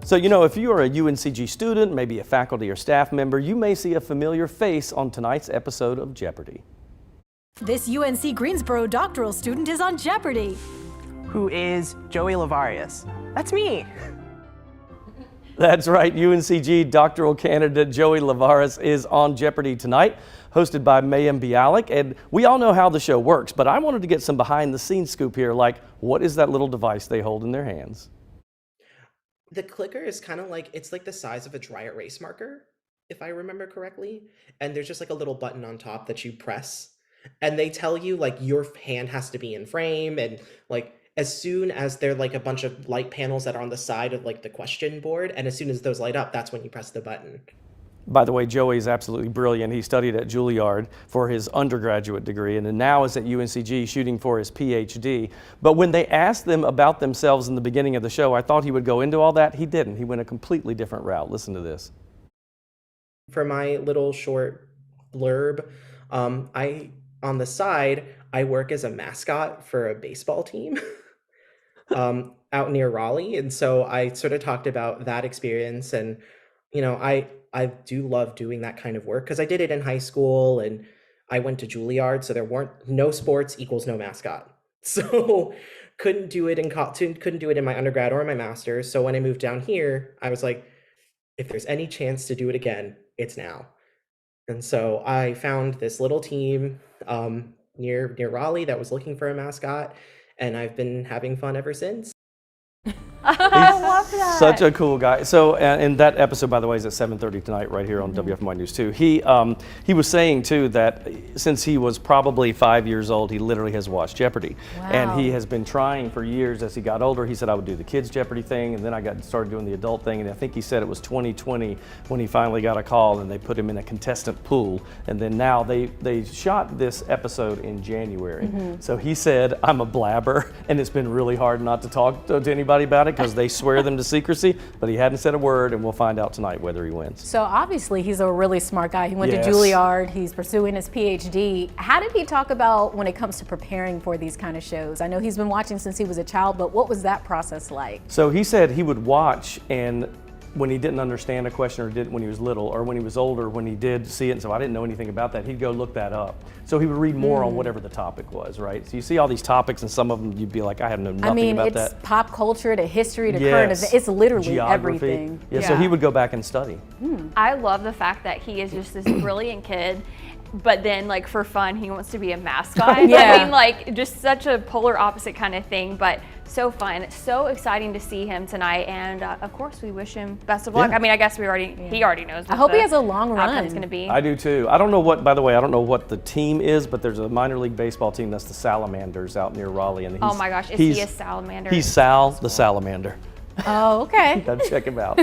So, if you are a UNCG student, maybe a faculty or staff member, you may see a familiar face on tonight's episode of Jeopardy! This UNC-Greensboro doctoral student is on Jeopardy! Who is Joey Lavarias? That's me. That's right, UNCG doctoral candidate Joey Lavarias is on Jeopardy! Tonight, hosted by Mayim Bialik. And we all know how the show works, but I wanted to get some behind the scenes scoop here, like what is that little device they hold in their hands? The clicker is kind of like, it's like the size of a dry erase marker, if I remember correctly. And there's just like a little button on top that you press. And they tell you like your hand has to be in frame. And like as soon as they're like a bunch of light panels that are on the side of like the question board, and as soon as those light up, that's when you press the button. By the way, Joey is absolutely brilliant. He studied at Julliard for his undergraduate degree and then now is at UNCG shooting for his PhD. But when they asked them about themselves in the beginning of the show, I thought he would go into all that. He didn't. He went a completely different route. Listen to this. For my little short blurb, on the side, I work as a mascot for a baseball team out near Raleigh. And so I sort of talked about that experience. And, I do love doing that kind of work because I did it in high school and I went to Julliard. So there weren't no sports equals no mascot. So couldn't do it in my undergrad or my master's. So when I moved down here, I was like, if there's any chance to do it again, it's now. And so I found this little team near Raleigh that was looking for a mascot, and I've been having fun ever since. I love that. Such a cool guy. So, and that episode, by the way, is at 7:30 tonight right here on WFMY News 2. He was saying, too, that since he was probably 5 years old, he literally has watched Jeopardy! Wow. And he has been trying for years as he got older. He said, I would do the kids' Jeopardy! Thing, and then I started doing the adult thing, and I think he said it was 2020 when he finally got a call and they put him in a contestant pool. And then now they shot this episode in January. So he said, I'm a blabber, and it's been really hard not to talk to anybody about it because they swear them to secrecy, but he hadn't said a word, and we'll find out tonight whether he wins. So obviously he's a really smart guy. He went Yes. to Julliard, he's pursuing his PhD. How did he talk about when it comes to preparing for these kind of shows? I know he's been watching since he was a child, but what was that process like? So he said he would watch, and when he didn't understand a question or didn't when he was little, or when he was older, when he did see it and so I didn't know anything about that, he'd go look that up. So he would read more on whatever the topic was, right? So you see all these topics and some of them you'd be like, I have nothing about that. It's pop culture to history to Yes. current events. It's literally Geography. everything. Yeah, so he would go back and study. I love the fact that he is just this brilliant kid, but then like for fun, he wants to be a mascot. Yeah. I mean, like just such a polar opposite kind of thing, but so fun. It's so exciting to see him tonight. And of course we wish him best of luck. Yeah. I mean, I guess he already knows. I hope he has a long run. Outcome's going to be. I do too. I don't know what, by the way, I don't know what the team is, but there's a minor league baseball team that's the Salamanders out near Raleigh. And Oh my gosh, is he a salamander? He's Sal the Salamander. Oh, okay. Gotta check him out.